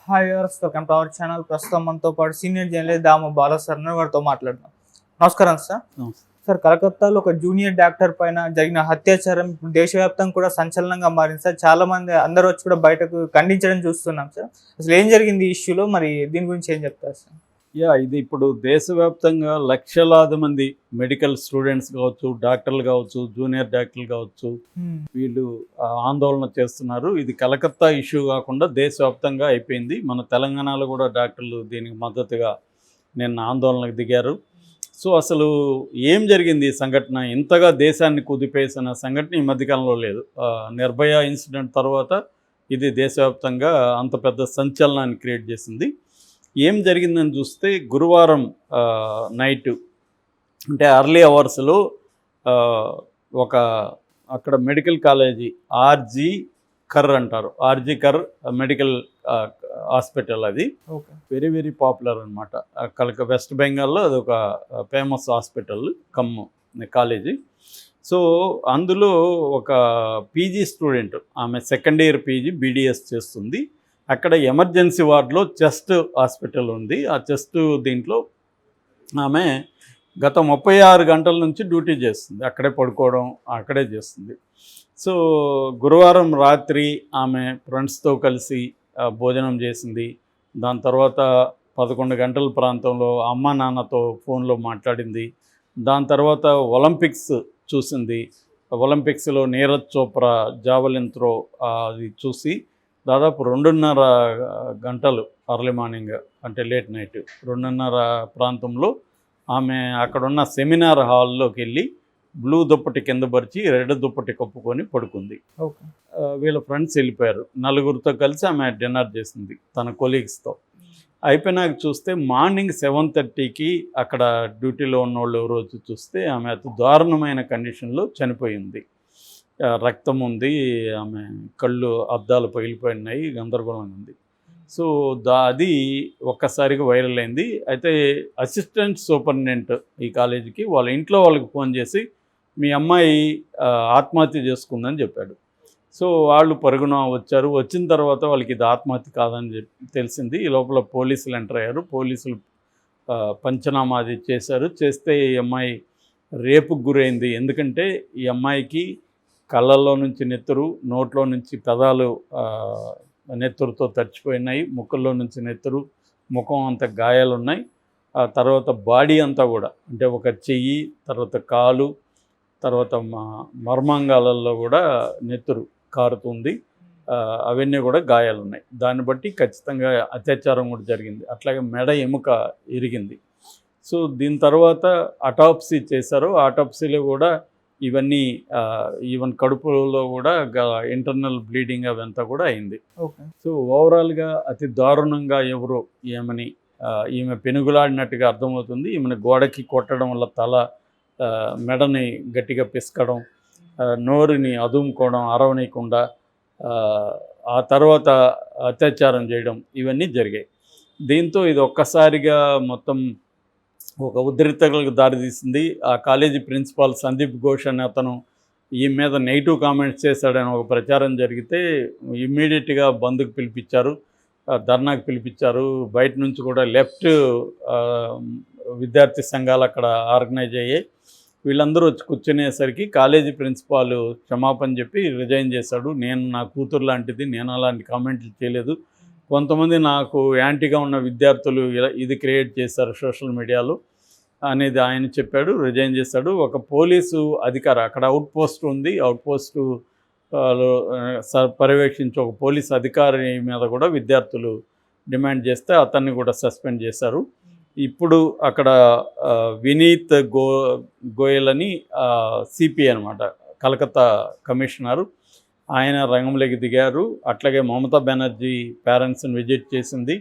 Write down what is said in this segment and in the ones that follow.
Hi viewers, welcome to our channel. ప్రస్తుతం మనతో పాటు సీనియర్ జర్నలిస్ట్ దాము బాలా సార్ వారితో మాట్లాడుతున్నాం. నమస్కారం సార్. సార్, కలకత్తాలో ఒక జూనియర్ డాక్టర్ పైన జరిగిన అత్యాచారం ఇప్పుడు దేశవ్యాప్తంగా కూడా సంచలనంగా మారింది సార్. చాలా మంది అందరూ వచ్చి కూడా బయటకు ఖండించడం చూస్తున్నాం సార్. అసలు ఏం జరిగింది ఈ ఇష్యూలో, మరి దీని గురించి ఏం చెప్తారు సార్? ఇది ఇప్పుడు దేశవ్యాప్తంగా లక్షలాది మంది మెడికల్ స్టూడెంట్స్ కావచ్చు, డాక్టర్లు కావచ్చు, జూనియర్ డాక్టర్లు కావచ్చు, వీళ్ళు ఆందోళన చేస్తున్నారు. ఇది కలకత్తా ఇష్యూ కాకుండా దేశవ్యాప్తంగా అయిపోయింది. మన తెలంగాణలో కూడా డాక్టర్లు దీనికి మద్దతుగా నిన్న ఆందోళనకు దిగారు. సో అసలు ఏం జరిగింది ఈ సంఘటన? ఇంతగా దేశాన్ని కుదిపేసిన సంఘటన ఈ మధ్యకాలంలో లేదు. నిర్భయ ఇన్సిడెంట్ తర్వాత ఇది దేశవ్యాప్తంగా అంత పెద్ద సంచలనాన్ని క్రియేట్ చేసింది. ఏం జరిగిందని చూస్తే గురువారం నైట్ అంటే ఎర్లీ అవర్స్లో ఒక అక్కడ మెడికల్ కాలేజీ ఆర్జీ కర్ అంటారు, ఆర్జీ కర్ మెడికల్ హాస్పిటల్. అది వెరీ వెరీ పాపులర్ అనమాట. వెస్ట్ బెంగాల్లో అది ఒక famous hospital come college. So అందులో ఒక పీజీ స్టూడెంట్, ఆమె సెకండ్ ఇయర్ పీజీ బీడీఎస్ చేస్తుంది. అక్కడ ఎమర్జెన్సీ వార్డులో చెస్ట్ హాస్పిటల్ ఉంది. ఆ చెస్ట్ దీంట్లో ఆమె గత 36 గంటల నుంచి డ్యూటీ చేస్తుంది. అక్కడే పడుకోవడం అక్కడే చేస్తుంది. సో గురువారం రాత్రి ఆమె ఫ్రెండ్స్తో కలిసి భోజనం చేసింది. దాని తర్వాత 11 గంటల ప్రాంతంలో అమ్మ నాన్నతో ఫోన్లో మాట్లాడింది. దాని తర్వాత ఒలింపిక్స్ చూసింది. ఒలింపిక్స్లో నీరజ్ చోప్రా జావలిన్ త్రో అది చూసి దాదాపు 2:30 గంటలు అర్లీ మార్నింగ్ అంటే లేట్ నైట్ 2:30 ప్రాంతంలో ఆమె అక్కడున్న సెమినార్ హాల్లోకి వెళ్ళి బ్లూ దుప్పటి కింద పరిచి రెడ్ దుప్పటి కప్పుకొని పడుకుంది. వీళ్ళ ఫ్రెండ్స్ వెళ్ళిపోయారు. 4గురితో కలిసి ఆమె డిన్నర్ చేసింది తన కొలీగ్స్తో. అయిపోయినాక చూస్తే మార్నింగ్ 7:30కి అక్కడ డ్యూటీలో ఉన్న వాళ్ళు ఎవరో వచ్చి చూస్తే ఆమె అతి దారుణమైన కండిషన్లో చనిపోయింది. రక్తం ఉంది, ఆమె కళ్ళు అద్దాలు పగిలిపోయినాయి, గందరగోళంగా ఉంది. సో అది ఒక్కసారిగా వైరల్ అయింది. అయితే అసిస్టెంట్ సూపరింటెండెంట్ ఈ కాలేజీకి వాళ్ళ ఇంట్లో వాళ్ళకి ఫోన్ చేసి మీ అమ్మాయి ఆత్మహత్య చేసుకుందని చెప్పాడు. సో వాళ్ళు పరుగున వచ్చారు. వచ్చిన తర్వాత వాళ్ళకి ఇది ఆత్మహత్య కాదని తెలిసింది. ఈ లోపల పోలీసులు ఎంటర్ అయ్యారు. పోలీసులు పంచనామా అది చేశారు. చేస్తే ఈ అమ్మాయి రేపుకు గురైంది. ఎందుకంటే ఈ అమ్మాయికి కళ్ళల్లో నుంచి నెత్తురు, నోట్లో నుంచి పెదాలు నెత్తురుతో తడిచిపోయినాయి, ముక్కుల్లో నుంచి నెత్తురు, ముఖం అంతా గాయాలు ఉన్నాయి. ఆ తర్వాత బాడీ అంతా కూడా అంటే ఒక చెయ్యి, తర్వాత కాలు, తర్వాత మర్మాంగాలలో కూడా నెత్తురు కారుతుంది. అవన్నీ కూడా గాయాలు ఉన్నాయి. దాన్ని బట్టి ఖచ్చితంగా అత్యాచారం కూడా జరిగింది. అట్లాగే మెడ ఎముక ఇరిగింది. సో దీని తర్వాత అటాప్సీ చేశారు. ఆటాప్సీలో కూడా ఇవన్నీ ఈవెన్ కడుపులో కూడా ఇంటర్నల్ బ్లీడింగ్ అవంతా కూడా అయింది. సో ఓవరాల్గా అతి దారుణంగా ఎవరు ఈమె పెనుగులాడినట్టుగా అర్థమవుతుంది. ఈమెను గోడకి కొట్టడం వల్ల తల, మెడని గట్టిగా పిసకడం, నోరుని అదుముకోవడం అరవనీయకుండా, ఆ తర్వాత అత్యాచారం చేయడం, ఇవన్నీ జరిగాయి. దీంతో ఇది ఒక్కసారిగా మొత్తం ఒక ఉద్రిక్తతలకు దారితీసింది. ఆ కాలేజీ ప్రిన్సిపాల్ సందీప్ ఘోష్ అనే అతను ఈ మీద నెగిటివ్ కామెంట్స్ చేశాడని ఒక ప్రచారం జరిగితే ఇమ్మీడియట్గా బంద్కు పిలిపించారు, ధర్నాకు పిలిపించారు. బయట నుంచి కూడా లెఫ్ట్ విద్యార్థి సంఘాలు అక్కడ ఆర్గనైజ్ అయ్యాయి. వీళ్ళందరూ వచ్చి కూర్చునేసరికి కాలేజీ ప్రిన్సిపాల్ క్షమాపణ చెప్పి రిజైన్ చేశాడు. నా కూతురు లాంటిది, నేను అలాంటి కామెంట్లు చేయలేదు. కొంతమంది నాకు యాంటీగా ఉన్న విద్యార్థులు ఇది క్రియేట్ చేశారు సోషల్ మీడియాలో అనేది ఆయన చెప్పాడు, రిజైన్ చేశాడు. ఒక పోలీసు అధికారి అక్కడ అవుట్ పోస్ట్ ఉంది, అవుట్ పోస్టు పర్యవేక్షించి ఒక పోలీసు అధికారి మీద కూడా విద్యార్థులు డిమాండ్ చేస్తే అతన్ని కూడా సస్పెండ్ చేశారు. ఇప్పుడు అక్కడ వినీత్ గోయల్ అని సిపి అనమాట, కలకత్తా కమిషనరు, ఆయన రంగంలోకి దిగారు. అట్లాగే మమతా బెనర్జీ పేరెంట్స్ని విజిట్ చేసింది.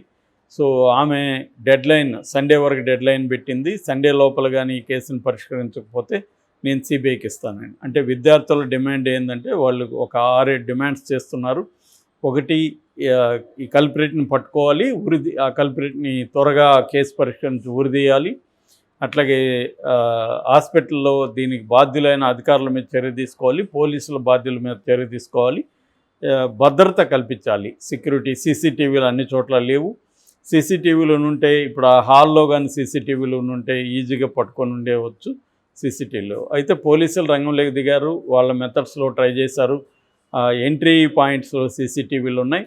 సో ఆమె సండే వరకు డెడ్లైన్ పెట్టింది. సండే లోపల కానీ ఈ కేసును పరిష్కరించకపోతే నేను సిబిఐకి ఇస్తానని. అంటే విద్యార్థుల డిమాండ్ ఏంటంటే వాళ్ళు ఒక 6-7 డిమాండ్స్ చేస్తున్నారు. ఒకటి, ఈ కల్ప్రిట్ని పట్టుకోవాలి, ఆ కల్ప్రిట్ని త్వరగా కేసు పరిష్కరించి ఉరిదీయాలి. అట్లాగే హాస్పిటల్లో దీనికి బాధ్యులైన అధికారుల మీద చర్య తీసుకోవాలి, పోలీసుల బాధ్యుల మీద చర్య తీసుకోవాలి. భద్రత కల్పించాలి. సెక్యూరిటీ సీసీటీవీలు అన్ని చోట్ల లేవు. సీసీటీవీలు ఉంటే ఇప్పుడు ఆ హాల్లో కానీ సీసీటీవీలు ఉంటే ఈజీగా పట్టుకొని ఉండేవచ్చు సీసీటీవీలో. అయితే పోలీసులు రంగంలోకి దిగారు, వాళ్ళ మెథడ్స్లో ట్రై చేశారు. ఎంట్రీ పాయింట్స్లో సీసీటీవీలు ఉన్నాయి.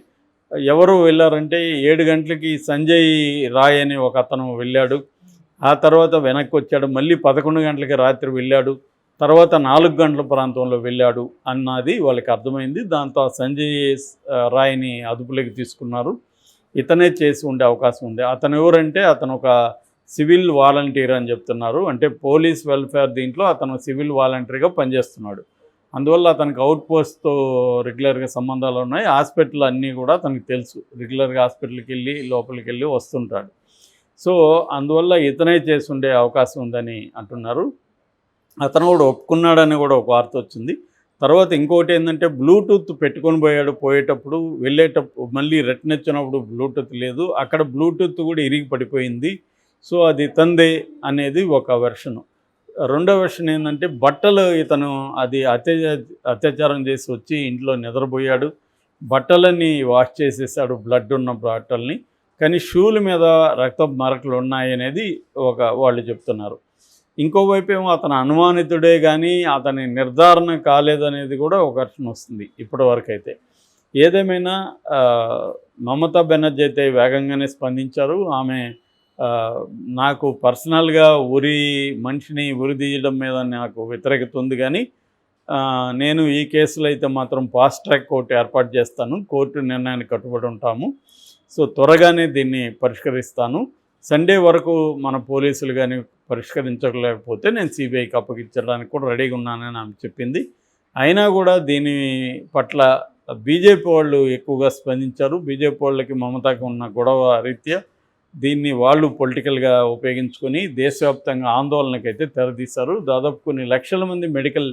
ఎవరు వెళ్ళారంటే 7 గంటలకి సంజయ్ రాయ్ అని ఒక అతను వెళ్ళాడు. ఆ తర్వాత వెనక్కి వచ్చాడు. మళ్ళీ 11 గంటలకి రాత్రి వెళ్ళాడు. తర్వాత 4 గంటల ప్రాంతంలో వెళ్ళాడు అన్నది వాళ్ళకి అర్థమైంది. దాంతో ఆ సంజయ్ రాయ్ని అదుపులోకి తీసుకున్నారు. ఇతనే చేసి ఉండే అవకాశం ఉంది. అతను ఎవరంటే అతను ఒక సివిల్ వాలంటీర్ అని చెప్తున్నారు. అంటే పోలీస్ వెల్ఫేర్ దీంట్లో అతను సివిల్ వాలంటీర్గా పనిచేస్తున్నాడు. అందువల్ల అతనికి అవుట్ పోస్ట్తో రెగ్యులర్గా సంబంధాలు ఉన్నాయి. హాస్పిటల్ అన్నీ కూడా అతనికి తెలుసు. రెగ్యులర్గా హాస్పిటల్కి వెళ్ళి లోపలికి వెళ్ళి వస్తుంటాడు. సో అందువల్ల ఇతనే చేసి ఉండే అవకాశం ఉందని అంటున్నారు. అతను కూడా ఒప్పుకున్నాడని కూడా ఒక వార్త వచ్చింది. తర్వాత ఇంకోటి ఏంటంటే బ్లూటూత్ పెట్టుకొని పోయేటప్పుడు వెళ్ళేటప్పుడు మళ్ళీ రిటర్న్ వచ్చినప్పుడు బ్లూటూత్ లేదు. అక్కడ బ్లూటూత్ కూడా ఇరిగి పడిపోయింది. సో అది ఇతందే అనేది ఒక వెర్షను. రెండో వెర్షన్ ఏంటంటే బట్టలు ఇతను అది అత్యాచారం చేసి వచ్చి ఇంట్లో నిద్రపోయాడు. బట్టలని వాష్ చేసేసాడు, బ్లడ్ ఉన్న బట్టల్ని. కానీ షూల మీద రక్తపు మరకలు ఉన్నాయి అనేది వాళ్ళు చెప్తున్నారు. ఇంకోవైపు ఏమో అతను అనుమానితుడే కానీ అతని నిర్ధారణ కాలేదనేది కూడా ఒక వెర్షన్ వస్తుంది ఇప్పటివరకు అయితే. ఏదేమైనా మమతా బెనర్జీ అయితే వేగంగానే స్పందించారు. ఆమె నాకు పర్సనల్గా మనిషిని ఉరిదీయడం మీద నాకు వ్యతిరేకత ఉంది, కానీ నేను ఈ కేసులో అయితే మాత్రం ఫాస్ట్ ట్రాక్ కోర్టు ఏర్పాటు చేస్తాను, కోర్టు నిర్ణయానికి కట్టుబడి ఉంటాము. సో త్వరగానే దీన్ని పరిష్కరిస్తాను. సండే వరకు మన పోలీసులు కానీ పరిష్కరించలేకపోతే నేను సిబిఐకి అప్పగించడానికి కూడా రెడీగా ఉన్నానని ఆమె చెప్పింది. అయినా కూడా దీని పట్ల బీజేపీ వాళ్ళు ఎక్కువగా స్పందించారు. బీజేపీ వాళ్ళకి మమతాకి ఉన్న గొడవ రీత్యా దీన్ని వాళ్ళు పొలిటికల్గా ఉపయోగించుకొని దేశవ్యాప్తంగా ఆందోళనకైతే తెరదీశారు. దాదాపు కొన్ని లక్షల మంది మెడికల్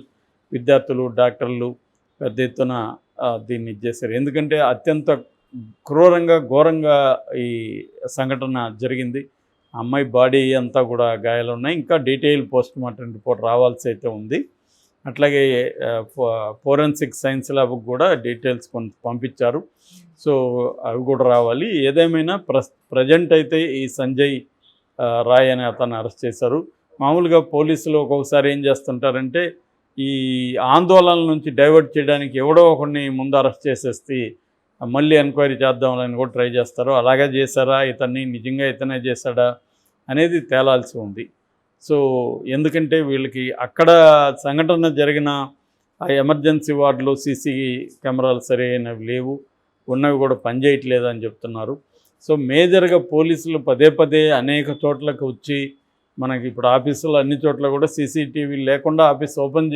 విద్యార్థులు, డాక్టర్లు పెద్ద ఎత్తున దీన్ని చేశారు. ఎందుకంటే అత్యంత క్రూరంగా ఘోరంగా ఈ సంఘటన జరిగింది. అమ్మాయి బాడీ అంతా కూడా గాయాలు ఉన్నాయి. ఇంకా డీటెయిల్ పోస్ట్ మార్టం రిపోర్ట్ రావాల్సి అయితే ఉంది. అట్లాగే ఫోరెన్సిక్ సైన్స్ ల్యాబ్కి కూడా డీటెయిల్స్ కొంత పంపించారు. సో అవి కూడా రావాలి. ఏదేమైనా ప్రజెంట్ అయితే ఈ సంజయ్ రాయ్ అనే అతన్ని అరెస్ట్ చేశారు. మామూలుగా పోలీసులు ఒక్కొక్కసారి ఏం చేస్తుంటారంటే ఈ ఆందోళనల నుంచి డైవర్ట్ చేయడానికి ఎవడో ఒకరిని ముందు అరెస్ట్ చేసేస్తే మళ్ళీ ఎంక్వైరీ చేద్దామని కూడా ట్రై చేస్తారు. అలాగే చేశారా, నిజంగా ఇతనే చేశాడా అనేది తేలాల్సి ఉంది. సో ఎందుకంటే వీళ్ళకి అక్కడ సంఘటన జరిగిన ఆ ఎమర్జెన్సీ వార్డులో సీసీ కెమెరాలు సరైనవి లేవు, ఉన్నవి కూడా పనిచేయట్లేదు అని చెప్తున్నారు. సో మేజర్గా పోలీసులు పదే అనేక చోట్లకు వచ్చి మనకి ఇప్పుడు ఆఫీసులో అన్ని చోట్ల కూడా సీసీటీవీ లేకుండా ఆఫీస్ ఓపెన్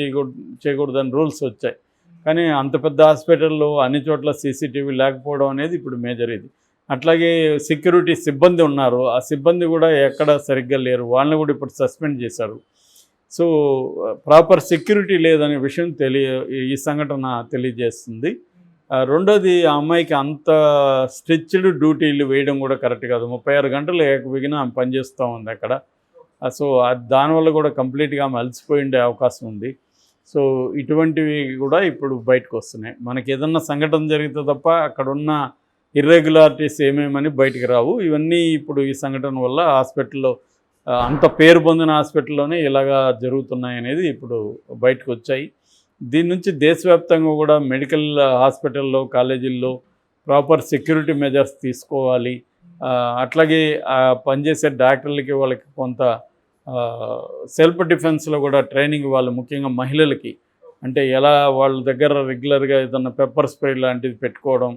చేయకూడదని రూల్స్ వచ్చాయి. కానీ అంత పెద్ద హాస్పిటల్లో అన్ని చోట్ల సీసీటీవీ లేకపోవడం అనేది ఇప్పుడు మేజర్ ఇది. అట్లాగే సెక్యూరిటీ సిబ్బంది ఉన్నారు, ఆ సిబ్బంది కూడా ఎక్కడ సరిగ్గా లేరు, వాళ్ళని కూడా ఇప్పుడు సస్పెండ్ చేశారు. సో ప్రాపర్ సెక్యూరిటీ లేదనే విషయం ఈ సంఘటన తెలియజేస్తుంది. రెండోది, ఆ అమ్మాయికి అంత స్ట్రెచ్డ్ డ్యూటీలు వేయడం కూడా కరెక్ట్ కాదు. 36 గంటలు ఏకబిగిన ఆమె పనిచేస్తూ ఉంది అక్కడ. సో దానివల్ల కూడా కంప్లీట్గా ఆమె అలసిపోయి ఉండే అవకాశం ఉంది. సో ఇటువంటివి కూడా ఇప్పుడు బయటకు వస్తున్నాయి. మనకి ఏదన్నా సంఘటన జరిగితే తప్ప అక్కడ ఉన్న ఇర్రెగ్యులారిటీస్ ఏమేమని బయటికి రావు. ఇవన్నీ ఇప్పుడు ఈ సంఘటన వల్ల హాస్పిటల్లో అంత పేరు పొందిన హాస్పిటల్లోనే ఇలాగా జరుగుతున్నాయి అనేది ఇప్పుడు బయటకు వచ్చాయి. దీని నుంచి దేశవ్యాప్తంగా కూడా మెడికల్ హాస్పిటల్లో, కాలేజీల్లో ప్రాపర్ సెక్యూరిటీ మెజర్స్ తీసుకోవాలి. అట్లాగే పనిచేసే డాక్టర్లకి వాళ్ళకి కొంత సెల్ఫ్ డిఫెన్స్లో కూడా ట్రైనింగ్ ఇవ్వాలి, ముఖ్యంగా మహిళలకి. అంటే ఎలా వాళ్ళ దగ్గర రెగ్యులర్గా ఏదన్నా పెప్పర్ స్ప్రే లాంటిది పెట్టుకోవడం,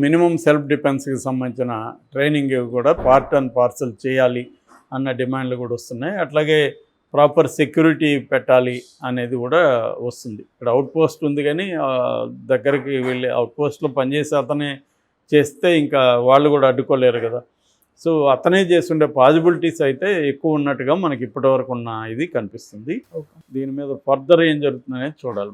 మినిమం సెల్ఫ్ డిఫెన్స్కి సంబంధించిన ట్రైనింగ్ కూడా పార్ట్ అండ్ పార్సల్ చేయాలి అన్న డిమాండ్లు కూడా వస్తున్నాయి. అట్లాగే ప్రాపర్ సెక్యూరిటీ పెట్టాలి అనేది కూడా వస్తుంది. ఇక్కడ అవుట్ పోస్ట్ ఉంది, కానీ దగ్గరికి వెళ్ళి అవుట్ పోస్ట్లో పనిచేసి అతనే చేస్తే ఇంకా వాళ్ళు కూడా అడ్డుకోలేరు కదా. సో అతనే చేస్తుండే పాసిబిలిటీస్ అయితే ఎక్కువ ఉన్నట్టుగా మనకి ఇప్పటివరకు ఉన్న ఇది కనిపిస్తుంది. దీని మీద ఫర్దర్ ఏం జరుగుతుందనేది చూడాలి.